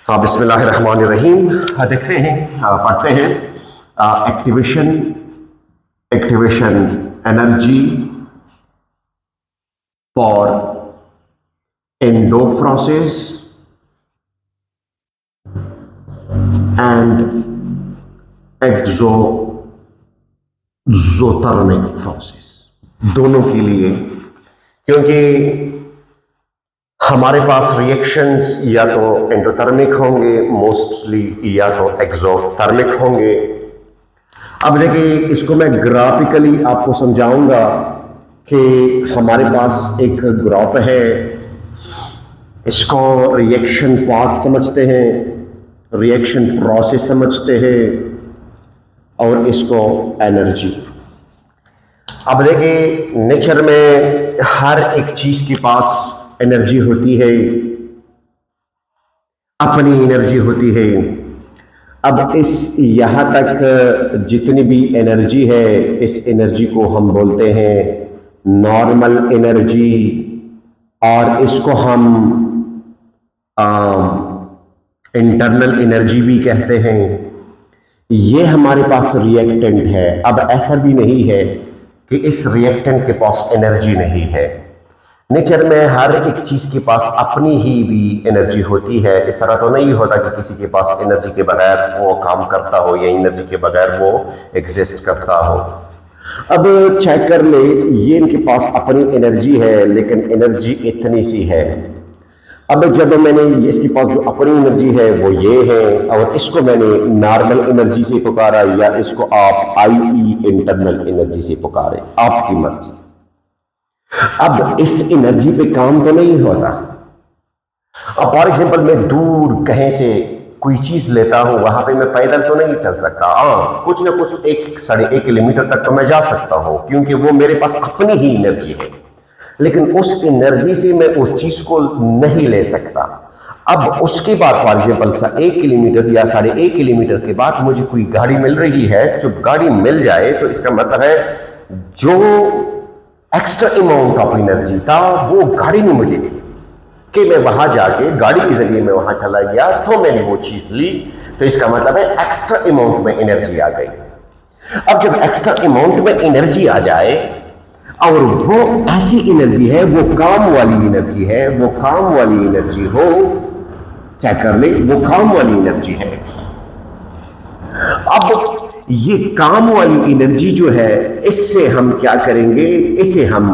हाँ, बिस्मिल्लाहिर्रहमानिर्रहीम। देखते हैं, पढ़ते हैं। एक्टिवेशन एक्टिवेशन एनर्जी फॉर एंडोफ्रोसिस एंड एक्सोथर्मिक फ्रोसिस, दोनों के लिए, क्योंकि हमारे पास रिएक्शंस या तो एंडोथर्मिक होंगे मोस्टली या तो एक्सोथर्मिक होंगे। अब देखिए, इसको मैं ग्राफिकली आपको समझाऊंगा कि हमारे पास एक ग्राफ है, इसको रिएक्शन पाथ समझते हैं, रिएक्शन प्रोसेस समझते हैं और इसको एनर्जी। अब देखिए, नेचर में हर एक चीज के पास एनर्जी होती है, अपनी एनर्जी होती है। अब इस यहां तक जितनी भी एनर्जी है, इस एनर्जी को हम बोलते हैं नॉर्मल एनर्जी, और इसको हम इंटरनल एनर्जी भी कहते हैं। ये हमारे पास रिएक्टेंट है। अब ऐसा भी नहीं है कि इस रिएक्टेंट के पास एनर्जी नहीं है। नेचर में हर एक चीज के पास अपनी ही भी एनर्जी होती है। इस तरह तो नहीं होता कि किसी के पास एनर्जी के बगैर वो काम करता हो या एनर्जी के बगैर वो एग्जिस्ट करता हो। अब चेक कर ले, ये इनके पास अपनी एनर्जी है, लेकिन एनर्जी इतनी सी है। अब जब मैंने इसके पास जो अपनी एनर्जी है वो ये है, और इसको मैंने नॉर्मल एनर्जी से पुकारा, या इसको आप आई इंटरनल एनर्जी से पुकारे, आपकी मर्जी। अब इस एनर्जी पे काम तो नहीं होता। अब फॉर एग्जांपल, मैं दूर कहीं से कोई चीज लेता हूं, वहां पे मैं पैदल तो नहीं चल सकता। हाँ, कुछ ना कुछ 1-1.5 किलोमीटर तक तो मैं जा सकता हूं, क्योंकि वो मेरे पास अपनी ही एनर्जी है। लेकिन उस एनर्जी से मैं उस चीज को नहीं ले सकता। अब उसके बाद फॉर एग्जाम्पल 1 किलोमीटर या 1.5 किलोमीटर के बाद मुझे कोई गाड़ी मिल रही है। जो गाड़ी मिल जाए तो इसका मतलब है जो एक्स्ट्रा अमाउंट ऑफ एनर्जी था वो गाड़ी ने मुझे दी, कि मैं वहां जाके गाड़ी के जरिए मैं वहां चला गया तो मैंने वो चीज ली। तो इसका मतलब है एक्स्ट्रा अमाउंट में एनर्जी आ गई। अब जब एक्स्ट्रा अमाउंट में एनर्जी आ जाए, और वो ऐसी एनर्जी है, वो काम वाली एनर्जी है, वो काम वाली एनर्जी हो, चेक कर ले, वो काम वाली एनर्जी है। अब ये काम वाली एनर्जी जो है, इससे हम क्या करेंगे, इसे हम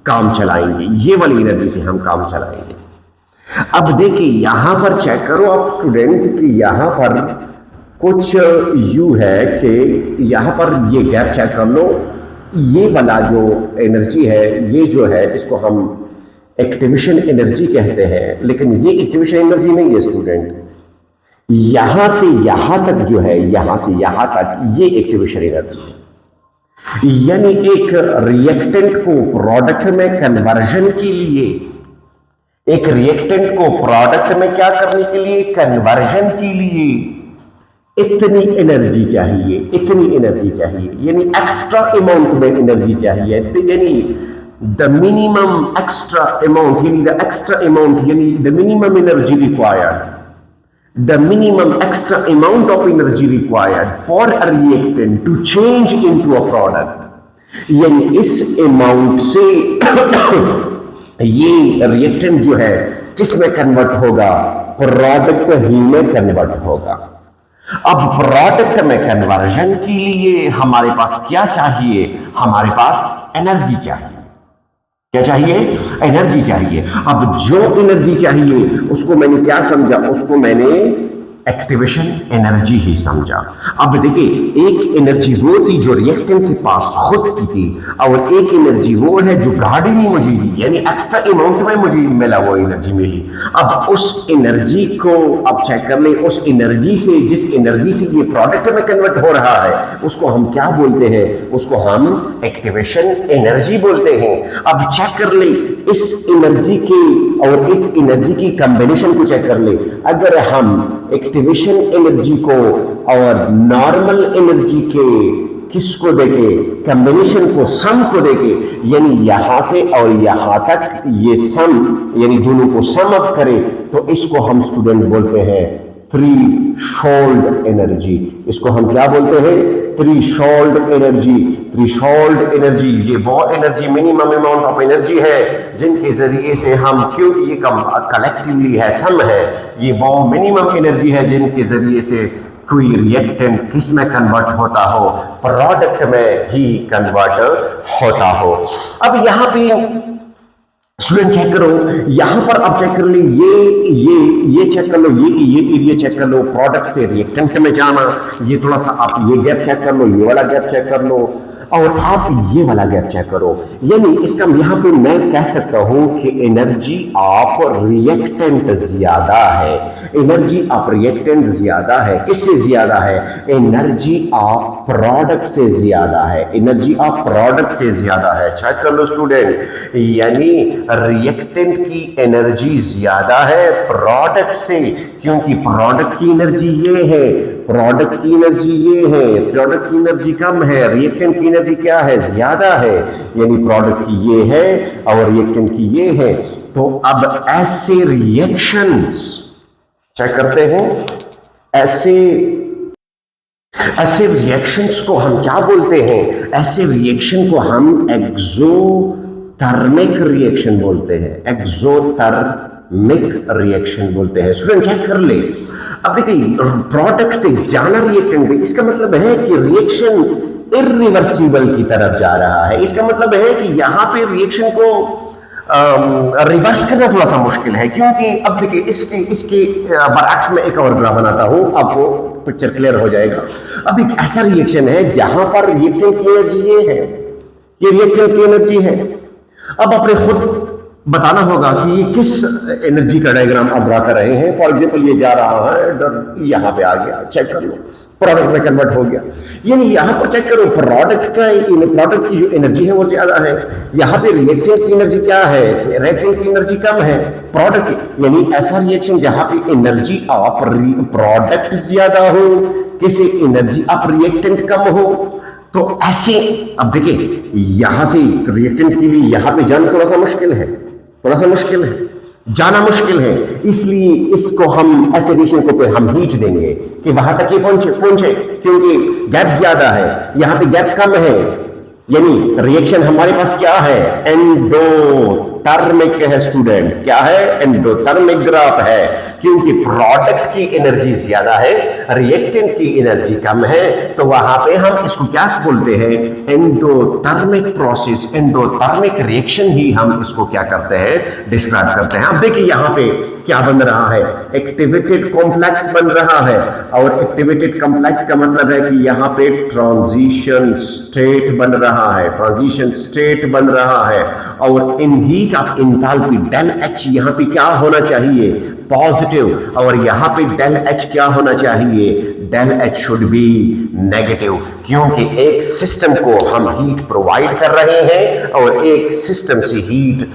काम चलाएंगे, ये वाली एनर्जी से हम काम चलाएंगे। अब देखिए, यहां पर चेक करो आप स्टूडेंट कि यहां पर कुछ यू है कि यहां पर ये गैप चेक कर लो। ये वाला जो एनर्जी है, ये जो है, इसको हम एक्टिवेशन एनर्जी कहते हैं, लेकिन ये एक्टिवेशन एनर्जी नहीं है स्टूडेंट। यहां से यहां तक जो है, यहां से यहां तक, ये एक्टिवेशन एनर्जी है। यानी एक रिएक्टेंट को प्रोडक्ट में कन्वर्जन के लिए, एक रिएक्टेंट को प्रोडक्ट में क्या करने के लिए, कन्वर्जन के लिए इतनी एनर्जी चाहिए, इतनी एनर्जी चाहिए, यानी एक्स्ट्रा अमाउंट में एनर्जी चाहिए। यानी द मिनिमम एक्स्ट्रा अमाउंट, यानी द एक्स्ट्रा अमाउंट, यानी the minimum energy required, the minimum extra amount of energy required for a reactant to change into a product, यानी इस अमाउंट से ये रिएक्टेंट जो है किस में कन्वर्ट होगा, प्रोडक्ट ही में कन्वर्ट होगा। अब प्रोडक्ट में कन्वर्जन के लिए हमारे पास क्या चाहिए, हमारे पास एनर्जी चाहिए। क्या चाहिए, एनर्जी चाहिए। अब जो एनर्जी चाहिए उसको मैंने क्या समझा, उसको मैंने एक्टिवेशन एनर्जी ही समझा। अब देखिए, एक एनर्जी वो थी जो रिएक्टेंट के पास खुद की थी, और एक एनर्जी वो है जो गाड़ी ने मुझे दी, यानी एक्स्ट्रा अमाउंट में मुझे मिला, वो एनर्जी मिली। अब उस एनर्जी को अब चेक कर ले, उस एनर्जी से, जिस एनर्जी से ये प्रोडक्ट में कन्वर्ट हो रहा है, उसको हम क्या बोलते हैं, उसको हम एक्टिवेशन एनर्जी बोलते हैं। अब चेक कर ले, इस एनर्जी की और इस एनर्जी की कॉम्बिनेशन को चेक कर ले। अगर हम एक्टिवेशन एनर्जी को और नॉर्मल एनर्जी के किसको देके, कॉम्बिनेशन को, सम को देके, यानी यहां से और यहां तक ये सम, यानी दोनों को सम अप करें, तो इसको हम स्टूडेंट बोलते हैं थ्रीशोल्ड एनर्जी। इसको हम क्या बोलते हैं? Threshold energy. थ्रीशोल्ड एनर्जी ये वो energy, minimum amount of energy है जिनके जरिए से हम, क्योंकि ये कम कलेक्टिवली है, सम है, ये वो मिनिमम एनर्जी है जिनके जरिए से कोई रिएक्टेंट किस में कन्वर्ट होता हो? प्रोडक्ट में ही कन्वर्ट होता हो। अब यहां पे स्टूडेंट चेक करो, यहां पर आप चेक कर लो, ये चेक कर लो, ये एरिया चेक कर लो, प्रोडक्ट से रिएक्टेंट में जाना, ये थोड़ा सा आप ये गैप चेक कर लो, ये वाला गैप चेक कर लो, और आप ये वाला गैप चेक करो। यानी इसका यहां पे मैं कह सकता हूं कि एनर्जी ऑफ रिएक्टेंट ज्यादा है। एनर्जी ऑफ रिएक्टेंट ज्यादा है। किससे ज्यादा है? एनर्जी ऑफ प्रोडक्ट से ज्यादा है। एनर्जी ऑफ प्रोडक्ट से ज्यादा है। चेक कर लो स्टूडेंट, यानी रिएक्टेंट की एनर्जी ज्यादा है प्रोडक्ट से, क्योंकि प्रोडक्ट की एनर्जी ये है, प्रोडक्ट की एनर्जी ये है, प्रोडक्ट की एनर्जी कम है, रिएक्टेंट की एनर्जी क्या है? ज्यादा है। यानी प्रोडक्ट की ये है और रिएक्टेंट की ये है। तो अब ऐसे रिएक्शंस चेक करते हैं, ऐसे रिएक्शंस को हम क्या बोलते हैं? ऐसे रिएक्शन को हम एक्सोथर्मिक रिएक्शन बोलते हैं। एक्सोथर्मिक रिएक्शन बोलते हैं। स्टूडेंट चेक कर ले, अब देखिए प्रोडक्ट से जाना रिएक्टेंट में, इसका मतलब है कि रिएक्शन इरिवर्सिबल की तरफ जा रहा है। इसका मतलब है कि यहां पे रिएक्शन को रिवर्स करना थोड़ा सा मुश्किल है, क्योंकि अब देखिए इसके बरअक्स में एक और ग्राफ बनाता हूं, आपको पिक्चर क्लियर हो जाएगा। अब एक ऐसा रिएक्शन है जहां पर रिएक्टेंट की एनर्जी ये है, ये रिएक्टेंट की एनर्जी है। अब अपने खुद बताना होगा कि ये किस एनर्जी का डायग्राम आप ड्रा कर रहे हैं। फॉर एग्जांपल ये जा रहा है, यहां पे आ गया, चेक कर लो, प्रोडक्ट में कन्वर्ट हो गया। यानी यहां पर चेक करो, प्रोडक्ट की जो एनर्जी है वो ज्यादा है, यहां पे रिएक्टेंट की एनर्जी क्या है? रिएक्टेंट की एनर्जी कम है प्रोडक्ट की। यानी ऐसा रिएक्शन जहां पे एनर्जी ऑफ प्रोडक्ट ज्यादा हो, किसी एनर्जी ऑफ रिएक्टेंट कम हो, तो ऐसे अब देखिए यहां से रिएक्टेंट के लिए यहां पे जाना थोड़ा सा मुश्किल है, जाना मुश्किल है। इसलिए इसको हम ऐसे रिएक्शन को फिर हम हीट देंगे कि वहां तक ये पहुंचे, क्योंकि गैप ज्यादा है, यहां पे गैप कम है। यानी रिएक्शन हमारे पास क्या है? एंडोथर्मिक है स्टूडेंट। क्या है? एंडोथर्मिक ग्राफ है, क्योंकि प्रोडक्ट की एनर्जी ज्यादा है, रिएक्टेंट की एनर्जी कम है, तो वहां पे हम इसको क्या बोलते हैं? एंडोथर्मिक प्रोसेस, एंडोथर्मिक रिएक्शन ही हम इसको क्या करते हैं? डिस्क्राइब करते हैं। अब देखिए यहां पे क्या बन रहा है? एक्टिवेटेड कॉम्प्लेक्स बन रहा है, और एक्टिवेटेड कॉम्प्लेक्स का मतलब है कि यहां पे ट्रांजिशन स्टेट बन रहा है, और in heat of enthalpy del H यहां पे क्या होना चाहिए? पॉजिटिव। और यहां पे डेल एच क्या होना चाहिए? Del H should be negative, क्योंकि एक सिस्टम को हम हीट प्रोवाइड कर रहे हैं और एक सिस्टम से हीट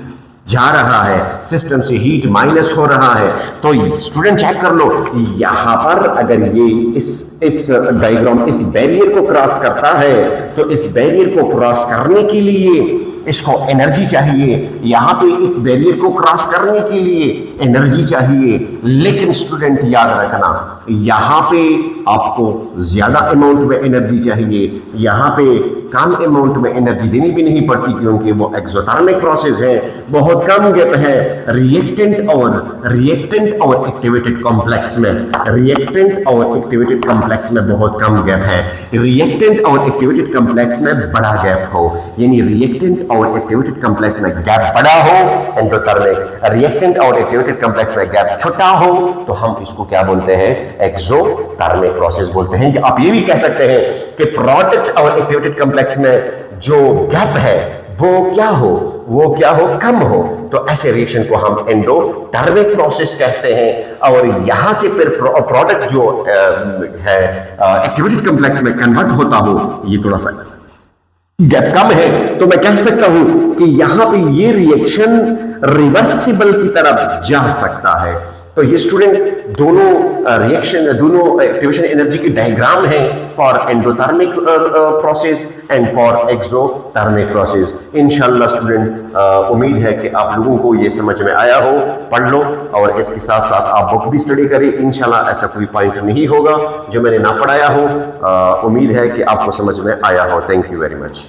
जा रहा है, सिस्टम से हीट माइनस हो रहा है। तो स्टूडेंट चेक कर लो, यहां पर अगर ये इस डायग्राम इस बैरियर को क्रॉस करता है, तो इस बैरियर को क्रॉस करने के लिए इसको एनर्जी चाहिए। यहां पे इस बैरियर को क्रॉस करने के लिए एनर्जी चाहिए, लेकिन स्टूडेंट याद रखना, यहां पे आपको ज्यादा अमाउंट में एनर्जी चाहिए, यहां पे कम अमाउंट में एनर्जी देनी भी नहीं पड़ती, क्योंकि वो एक्सोथर्मिक प्रोसेस है, बहुत कम गैप है रिएक्टेंट और एक्टिवेटेड कॉम्प्लेक्स में। रिएक्टेंट और एक्टिवेटेड कॉम्प्लेक्स में बहुत कम गैप है, रिएक्टेंट और एक्टिवेटेड कॉम्प्लेक्स में बड़ा गैप हो। यानी रिएक्टेंट और एक्टिवेटेड कॉम्प्लेक्स में गैप बड़ा हो एंडोथर्मिक, रिएक्टेंट और एक्टिवेटेड कॉम्प्लेक्स में गैप छोटा हो तो हम इसको क्या बोलते हैं? एक्सोथर्मिक प्रोसेस बोलते हैं। आप ये भी कह सकते हैं कि प्रोडक्ट और एक्टिवेटेड कॉम्प्लेक्स में जो गैप है वो क्या हो? कम हो। तो ऐसे रिएक्शन को हम एंडोथर्मिक प्रोसेस कहते हैं। और यहां से फिर प्रोडक्ट जो है एक्टिवेटेड कॉम्प्लेक्स में कन्वर्ट होता हो, ये थोड़ा सा गैप कम है, तो मैं कह सकता हूं कि यहां पे ये रिएक्शन रिवर्सिबल की तरफ जा सकता है। तो ये स्टूडेंट दोनों रिएक्शन, दोनों एक्टिवेशन एनर्जी की डायग्राम है for endothermic process and for exothermic process. इंशाल्लाह स्टूडेंट उम्मीद है कि आप लोगों को ये समझ में आया हो। पढ़ लो और इसके साथ साथ आप बुक भी स्टडी करें। इंशाल्लाह ऐसा कोई पॉइंट नहीं होगा जो मैंने ना पढ़ाया हो। उम्मीद है कि आपको समझ में आया हो। Thank you very much.